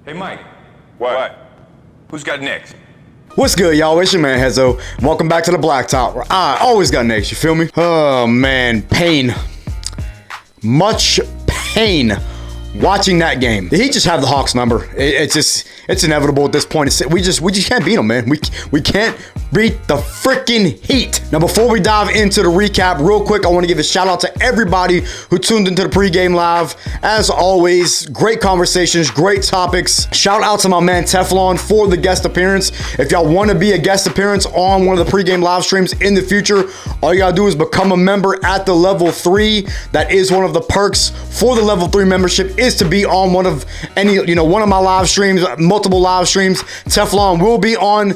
Hey, Mike. What? Who's got next? What's good, y'all? It's your man, Hezo. Welcome back to the Blacktop, where I always got next, you feel me? Oh, man. Pain. Much pain watching that game. The Heat just have the Hawks number. It's inevitable at this point. We just can't beat them, man. We can't beat the freaking Heat. Now, before we dive into the recap, real quick, I want to give a shout out to everybody who tuned into the pregame live. As always, great conversations, great topics. Shout out to my man Teflon for the guest appearance. If y'all want to be a guest appearance on one of the pregame live streams in the future, all you gotta do is become a member at the level 3. That is one of the perks for the level 3 membership, is to be on one of my live streams, multiple live streams. Teflon will be on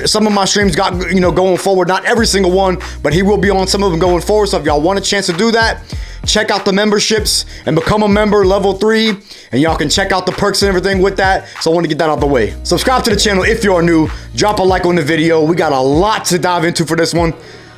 some of my streams going forward. Not every single one, but he will be on some of them going forward. So if y'all want a chance to do that, check out the memberships and become a member, level 3, and y'all can check out the perks and everything with that. So I want to get that out the way. Subscribe to the channel if you are new. Drop a like on the video. We got a lot to dive into for this one.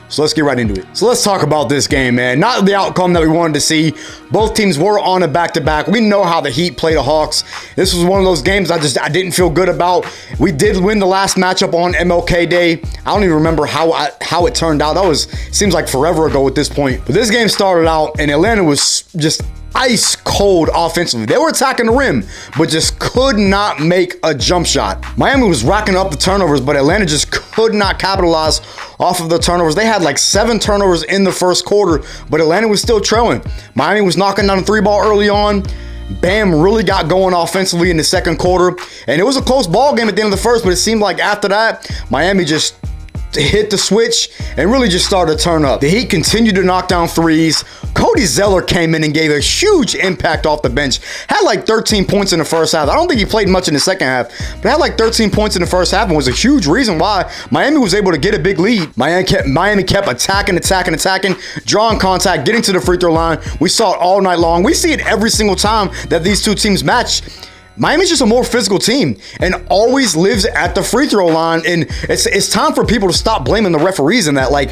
So let's get right into it. So let's talk about this game, man. Not the outcome that we wanted to see. Both teams were on a back-to-back. We know how the Heat play the Hawks. This was one of those games I didn't feel good about. We did win the last matchup on MLK Day. I don't even remember how it turned out. Seems like forever ago at this point. But this game started out and Atlanta was just ice cold offensively. They were attacking the rim, but just could not make a jump shot. Miami was racking up the turnovers, but Atlanta just could not capitalize off of the turnovers. They had like 7 turnovers in the first quarter, but Atlanta was still trailing. Miami was knocking down the 3-ball early on. Bam really got going offensively in the second quarter, and it was a close ball game at the end of the first, but it seemed like after that, Miami just hit the switch and really just started to turn up. The Heat continued to knock down threes. Cody Zeller came in and gave a huge impact off the bench. Had like 13 points in the first half. I don't think he played much in the second half, but had like 13 points in the first half and was a huge reason why Miami was able to get a big lead. Miami kept attacking, drawing contact, getting to the free throw line. We saw it all night long. We see it every single time that these two teams match. Miami's just a more physical team and always lives at the free throw line. And it's time for people to stop blaming the referees in that. Like,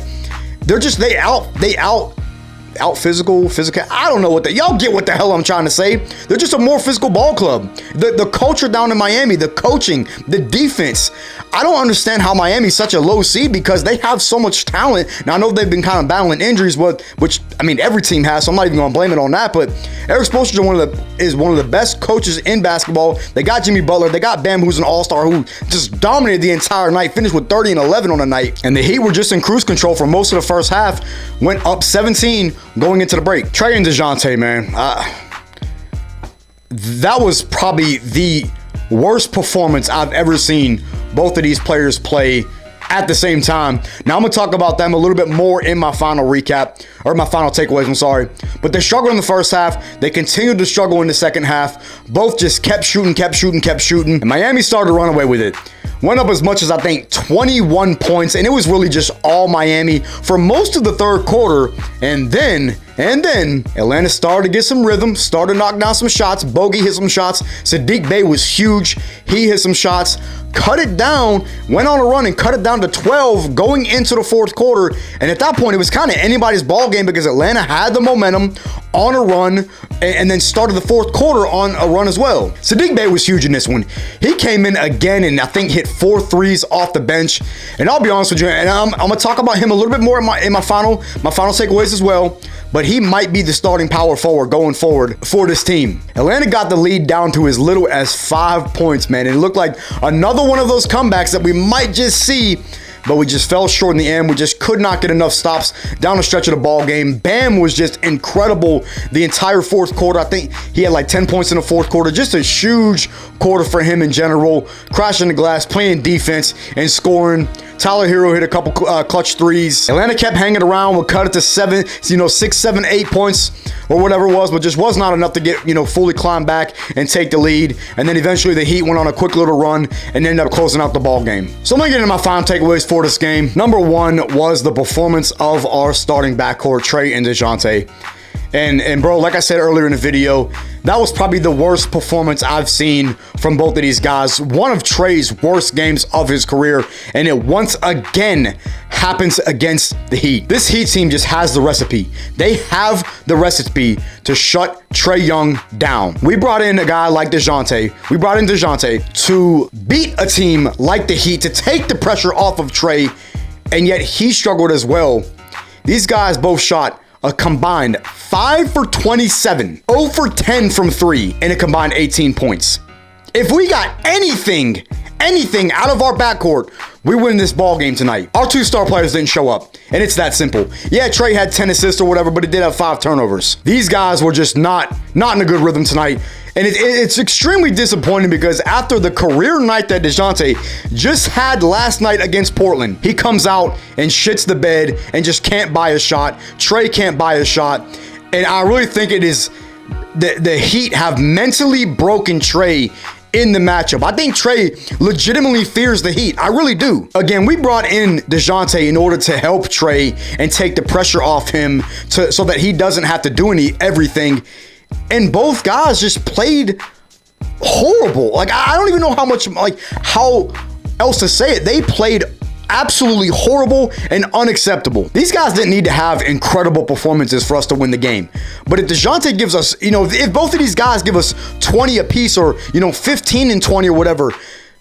they out physical. I don't know y'all get what the hell I'm trying to say. They're just a more physical ball club. The culture down in Miami, the coaching, the defense. I don't understand how Miami's such a low seed because they have so much talent. Now I know they've been kind of battling injuries, which I mean every team has, so I'm not even gonna blame it on that. But Eric Spoelstra is one of the best coaches in basketball. They got Jimmy Butler, they got Bam, who's an all-star, who just dominated the entire night, finished with 30 and 11 on the night. And the Heat were just in cruise control for most of the first half, went up 17 going into the break. TRAE and DEJOUNTE, man, that was probably the worst performance I've ever seen both of these players play at the same time. Now I'm gonna talk about them a little bit more in my final recap, or my final takeaways, I'm sorry. But they struggled in the first half. They continued to struggle in the second half. Both just kept shooting. And Miami started to run away with it. Went up as much as I think 21 points, and it was really just all Miami for most of the third quarter. And then Atlanta started to get some rhythm, started to knock down some shots. Bogey hit some shots. Sadiq Bay was huge. He hit some shots, cut it down, went on a run and cut it down to 12 going into the fourth quarter. And at that point, it was kind of anybody's ball game because Atlanta had the momentum on a run and then started the fourth quarter on a run as well. Sadiq Bay was huge in this one. He came in again and I think hit 4 threes off the bench. And I'll be honest with you, and I'm gonna talk about him a little bit more in my final takeaways as well. But he might be the starting power forward going forward for this team. Atlanta got the lead down to as little as 5 points, man. And it looked like another one of those comebacks that we might just see, but we just fell short in the end. We just could not get enough stops down the stretch of the ball game. Bam was just incredible the entire fourth quarter. I think he had like 10 points in the fourth quarter. Just a huge quarter for him in general. Crashing the glass, playing defense, and scoring. Tyler Hero hit a couple clutch threes. Atlanta kept hanging around. We'll cut it to 6, 7, 8 points or whatever it was, but just was not enough to get, fully climb back and take the lead. And then eventually the Heat went on a quick little run and ended up closing out the ball game. So I'm going to get into my final takeaways for this game. Number one was the performance of our starting backcourt, TRAE and DEJOUNTE. And bro, like I said earlier in the video, that was probably the worst performance I've seen from both of these guys. One of TRAE's worst games of his career, and it once again happens against the Heat. This Heat team just has the recipe. They have the recipe to shut Trae Young down. We brought in a guy like DEJOUNTE. We brought in DEJOUNTE to beat a team like the Heat, to take the pressure off of Trae, and yet he struggled as well. These guys both shot a combined 5 for 27, 0 for 10 from 3, and a combined 18 points. If we got anything out of our backcourt, we win this ball game tonight. Our 2 star players didn't show up, and it's that simple. Yeah, Trae had 10 assists or whatever, but it did have 5 turnovers. These guys were just not in a good rhythm tonight. And it's extremely disappointing because after the career night that DEJOUNTE just had last night against Portland, he comes out and shits the bed and just can't buy a shot. Trae can't buy a shot. And I really think it is the Heat have mentally broken Trae in the matchup. I think Trae legitimately fears the Heat. I really do. Again, we brought in DEJOUNTE in order to help Trae and take the pressure off him so that he doesn't have to do everything. And both guys just played horrible. Like, I don't even know how else to say it. They played absolutely horrible and unacceptable. These guys didn't need to have incredible performances for us to win the game. But if DEJOUNTE gives us, if both of these guys give us 20 apiece or, 15 and 20 or whatever,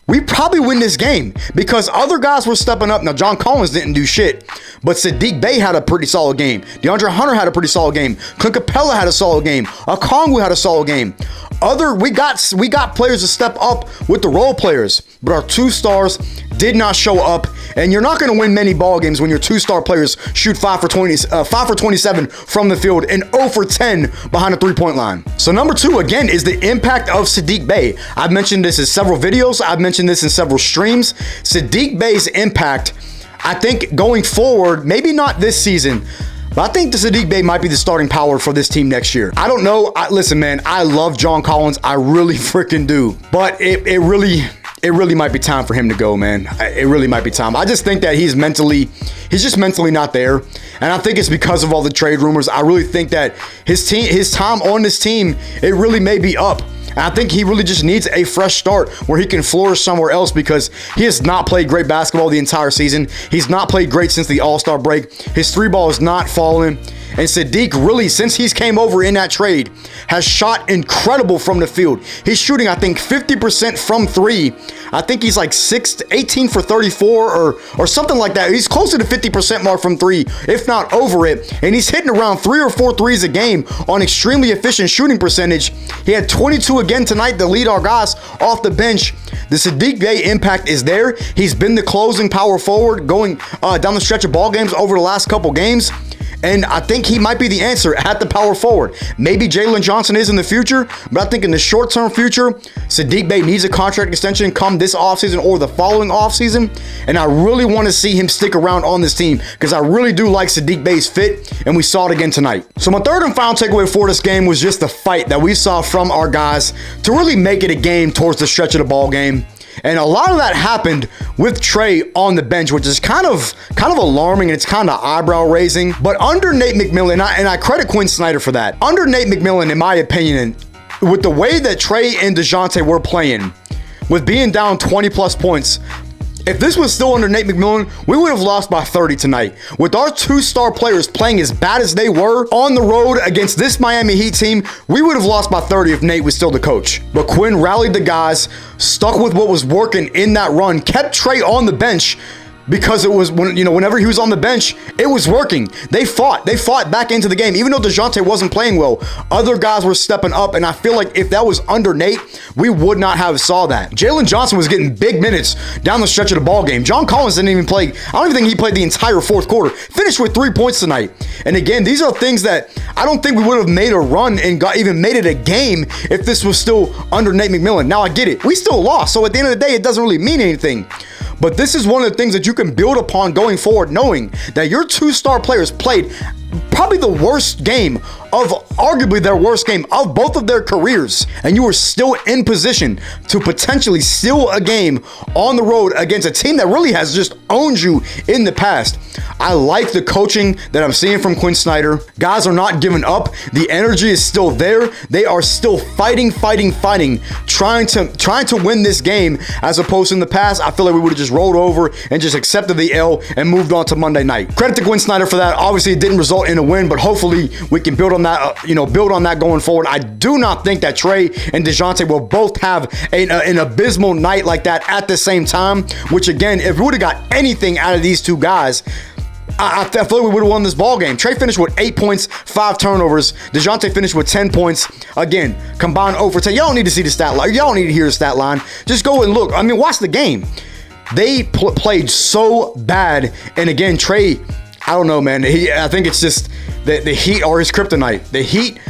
we probably win this game because other guys were stepping up. Now, John Collins didn't do shit, but Sadiq Bay had a pretty solid game. DeAndre Hunter had a pretty solid game. Clint Capella had a solid game. Okongwu had a solid game. We got players to step up with the role players, but our 2 stars did not show up. And you're not going to win many ball games when your 2 star players shoot 5 for 27 from the field and 0 for 10 behind the 3-point line. So number 2 again is the impact of Sadiq Bay. I've mentioned this in several videos. I've mentioned this in several streams. Sadiq Bay's impact, I think going forward, maybe not this season, but I think the Sadiq Bay might be the starting power for this team next year. I don't know. Listen, man, I love John Collins. I really freaking do. But it really might be time for him to go, man. It really might be time. I just think that he's just mentally not there. And I think it's because of all the trade rumors. I really think that his time on this team, it really may be up. And I think he really just needs a fresh start where he can flourish somewhere else because he has not played great basketball the entire season. He's not played great since the All-Star break. His 3 ball is not falling. And Sadiq really, since he's came over in that trade, has shot incredible from the field. He's shooting, I think, 50% from 3. I think he's like 18 for 34 or something like that. He's closer to 50% mark from 3, if not over it. And he's hitting around 3 or 4 threes a game on extremely efficient shooting percentage. He had 22 again tonight to lead our guys off the bench. The Sadiq Bay impact is there. He's been the closing power forward going down the stretch of ball games over the last couple games. And I think he might be the answer at the power forward. Maybe Jalen Johnson is in the future, but I think in the short-term future, Sadiq Bay needs a contract extension come this offseason or the following offseason. And I really want to see him stick around on this team because I really do like Sadiq Bay's fit, and we saw it again tonight. So my third and final takeaway for this game was just the fight that we saw from our guys to really make it a game towards the stretch of the ball game. And a lot of that happened with Trae on the bench, which is kind of alarming and it's kind of eyebrow raising. But under Nate McMillan, and I credit Quinn Snyder for that. Under Nate McMillan, in my opinion, with the way that Trae and DEJOUNTE were playing, with being down 20 plus points, if this was still under Nate McMillan, we would have lost by 30 tonight. With our 2-star players playing as bad as they were on the road against this Miami Heat team, we would have lost by 30 if Nate was still the coach. But Quinn rallied the guys, stuck with what was working in that run, kept Trae on the bench, because it was whenever he was on the bench, it was working. They fought back into the game. Even though DEJOUNTE wasn't playing well, other guys were stepping up, and I feel like if that was under Nate, we would not have saw that. Jalen Johnson was getting big minutes down the stretch of the ball game. John Collins didn't even play. I don't even think he played the entire 4th quarter. Finished with 3 points tonight. And again, these are things that I don't think we would have made a run and even made it a game if this was still under Nate McMillan. Now I get it. We still lost, so at the end of the day, it doesn't really mean anything. But this is one of the things that you can build upon going forward, knowing that your 2-star players played probably the worst game of arguably their worst game of both of their careers, and you were still in position to potentially steal a game on the road against a team that really has just owned you in the past. I like the coaching that I'm seeing from Quinn Snyder. Guys are not giving up. The energy is still there. They are still fighting, trying to win this game, as opposed to in the past. I feel like we would have just rolled over and just accepted the L and moved on to Monday night. Credit to Quinn Snyder for that. Obviously, it didn't result in a win, but hopefully we can build on that. Build on that going forward. I do not think that TRAE and DEJOUNTE will both have an abysmal night like that at the same time. Which again, if we would have got anything out of these two guys, I feel like we would have won this ball game. TRAE finished with 8 points, 5 turnovers. DEJOUNTE finished with 10 points. Again, combined over 10. Y'all don't need to see the stat line. Y'all don't need to hear the stat line. Just go and look. I mean, watch the game. They played so bad. And again, TRAE, I don't know, man. I think it's just the Heat are his kryptonite. The Heat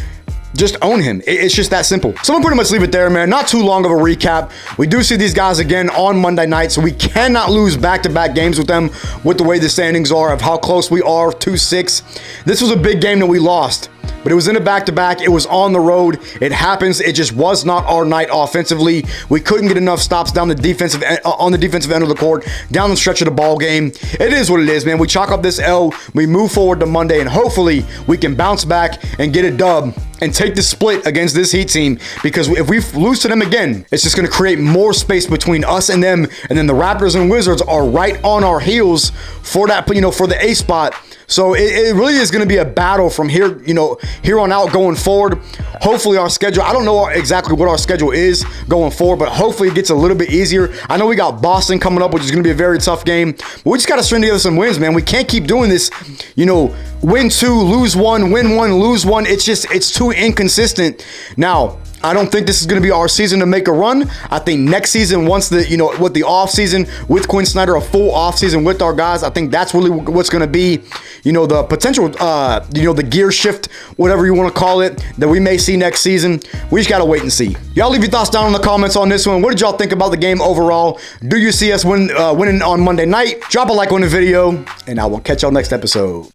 just own him. It's just that simple. So I'm gonna pretty much leave it there, man. Not too long of a recap. We do see these guys again on Monday night, so we cannot lose back-to-back games with them with the way the standings are of how close we are, 2-6. This was a big game that we lost, but it was in a back-to-back. It was on the road. It happens. It just was not our night offensively. We couldn't get enough stops down the defensive on the defensive end of the court, down the stretch of the ball game. It is what it is, man. We chalk up this L. We move forward to Monday, and hopefully we can bounce back and get a dub and take the split against this Heat team, because if we lose to them again, it's just going to create more space between us and them, and then the Raptors and Wizards are right on our heels for that, for the A spot. So it really is going to be a battle from here, here on out going forward. Hopefully our schedule, I don't know exactly what our schedule is going forward, but hopefully it gets a little bit easier. I know we got Boston coming up, which is going to be a very tough game, but we just got to string together some wins, man. We can't keep doing this, win 2, lose 1, win 1, lose 1. It's too inconsistent. Now, I don't think this is going to be our season to make a run. I think next season, once with the off season with Quinn Snyder, a full off season with our guys, I think that's really what's going to be, the potential, the gear shift, whatever you want to call it, that we may see next season. We just got to wait and see. Y'all leave your thoughts down in the comments on this one. What did y'all think about the game overall? Do you see us winning on Monday night? Drop a like on the video, and I will catch y'all next episode.